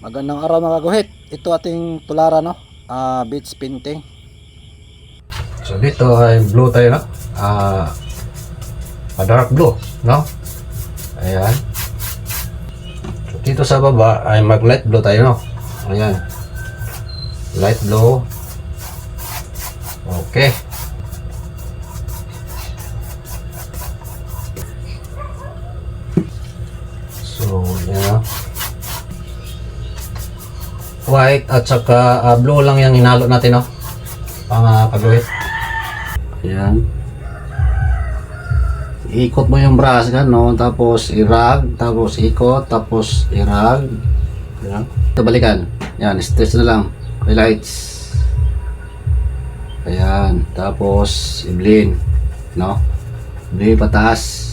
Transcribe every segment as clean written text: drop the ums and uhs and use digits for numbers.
Magandang araw mga kaguhit. Ito ating tulara, no? Beach painting. So dito ay blue tayo, no? Dark blue, no? Ayan. So dito sa baba ay mag light blue tayo, no? Ayan. Light blue. Okay. So, yan. White at saka blue lang yung hinalo natin, no? Pang pagluhit. Ayan. Ikot mo yung brush, no? Tapos irag, tapos ikot, tapos irag. Ayan. Ito balikan. Ayan, stretch na lang. Highlights. Ayan. Tapos i-blend, no? Blend pataas.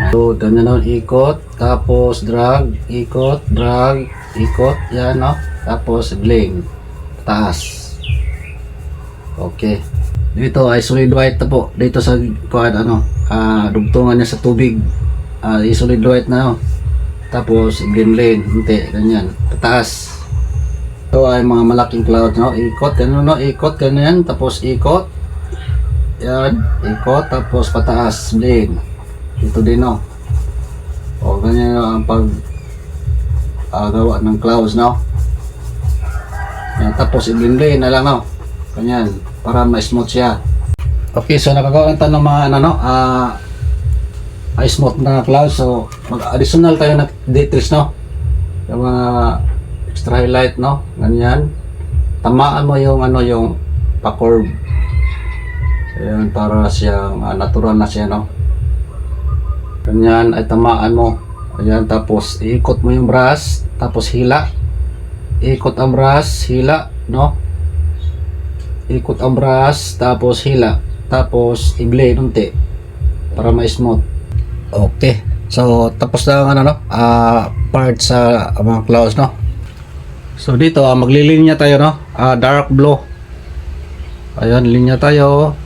So, ganyan na, ikot, tapos drag, ikot, drag, ikot, yan, no? Tapos blend, taas. Okay. Dito ay solid white na po. Dito sa kuan, dugtungan niya sa tubig. Solid white na, no? Tapos blend, hindi, ganyan, taas. Ito ay mga malaking cloud, no? Ikot, ganyan, no? Ikot, ganyan, tapos ikot. Yan, ikot, tapos pataas, blend. Ito din, no? O, ganyan ang pag gawa ng clouds, no? Yan, tapos i-blend na lang, no? Ganyan, para ma-smooth siya. Okay, so nakagawa tayo ng mga smooth na clouds. So mag-additional tayo ng details, no? Yung mga extra highlight, no? Ganyan. Tamaan mo yung yung pa-curve. Ayan, para siyang natural na siya, no? Ganyan ay tamaan mo. Ayan, tapos iikot mo yung brush, tapos hila. Ikot ang brush, hila, no? Ikot ang brush, tapos hila. Tapos i-blend unti para ma-smooth. Okay. So tapos na ang part sa mga clouds, no? So dito maglilinya tayo, no? Dark blue. Ayan, linya tayo.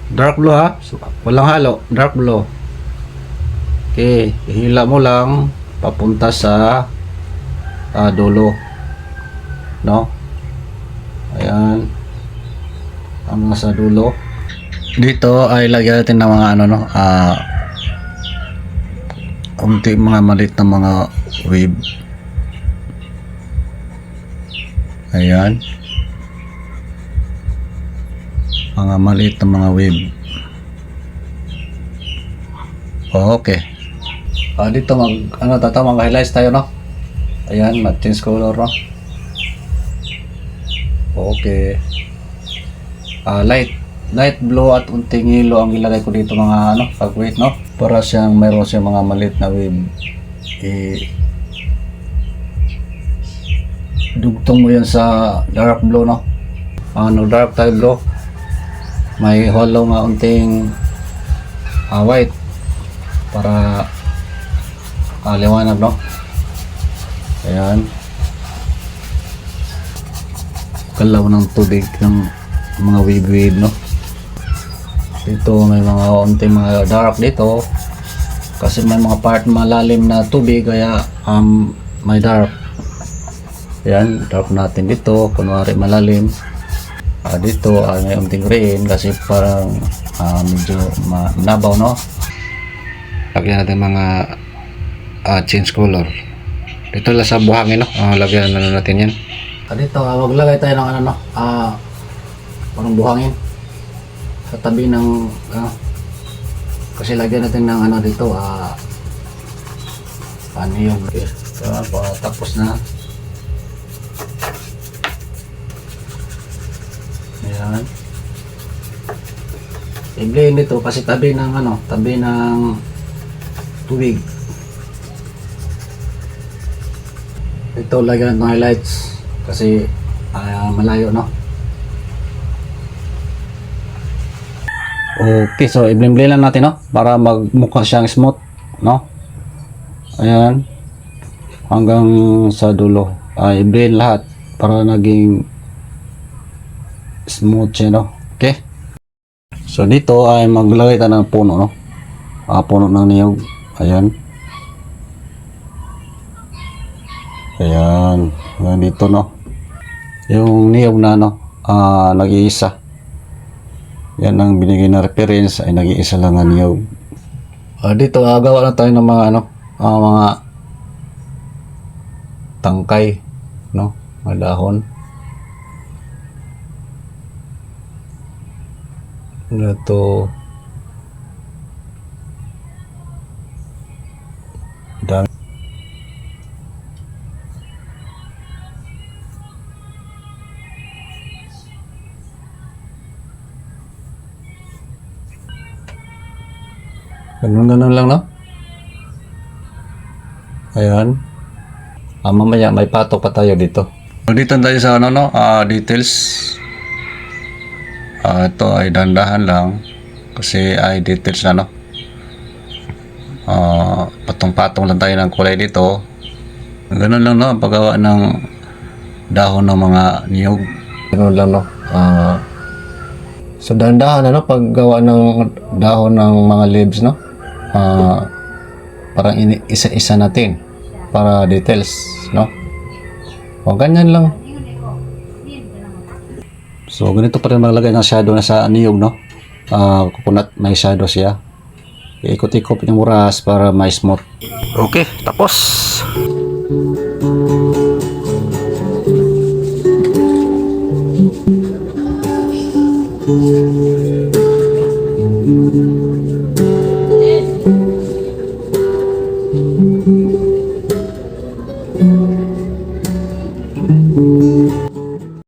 Dark blue, ha? So, walang halo, dark blue. Okay, hila mo lang papunta sa dulo, no? Ayan, hanggang sa dulo. Dito ay lagyan natin ng mga unti mga maliit na mga wave. Ayan, mga maliit na mga wave. Okay. Dito mga highlights tayo, no? Ayan, mag-change color, no? Okay. Light blue at unting yellow ang ilagay ko dito, mga pag-wait, no? Para siyang mayroon siyang mga maliit na wave. Dugtong mo yan sa dark blue, no? Dark type blue. May hollow nga unting white para liwanag, no? Ayan, kalaw ng tubig ng mga wave, no? Dito may mga unting mga dark dito kasi may mga part malalim na tubig, kaya may dark. Ayan, dark natin dito, kunwari malalim. Dito may unting green kasi parang medyo manabaw, no? Lagyan natin mga change color. Dito lang sa buhangin, no? Lagyan na natin yan. Dito maglagay tayo ng parang buhangin sa tabi ng kasi lagyan natin ng dito yung tapos na. Ayan, i-blend dito kasi tabi ng tabi ng tubig. Ito lagyan ng highlights kasi malayo, no? Okay, so i-blend lang natin, no? Para magmukha siyang smooth, no? Ayan, hanggang sa dulo. I-blend lahat para naging smooth siya, no? Okay, so dito ay maglagay tayo ng puno, no? Puno ng niyog. Ayan, Ayan. Ayan dito, no? Yung niyog na, no? Nag-iisa. Yan ang binigay na reference ay nag-iisa lang ang niyog. Dito, gawa na tayo ng mga, ano, mga tangkay, no? Mga dahon. Ito. Dami. Ganun lang, no? Ayan. Mamaya may patok pa tayo dito. Dito tayo sa ano, no? Details. Ito ay dandahan lang kasi ay details na, no? Patong-patong lang tayo ng kulay dito. Ganun lang, no? Paggawa ng dahon ng mga niyog. Ganun lang, no? So dandahan, ano? Paggawa ng dahon ng mga leaves, no? Parang isa-isa natin para details, no? O ganyan lang. So ganito pa rin maglagay ng shadow na sa niyog, no? Coconut, may shadow siya. Ikot-ikot yung oras para may smooth. Okay, tapos.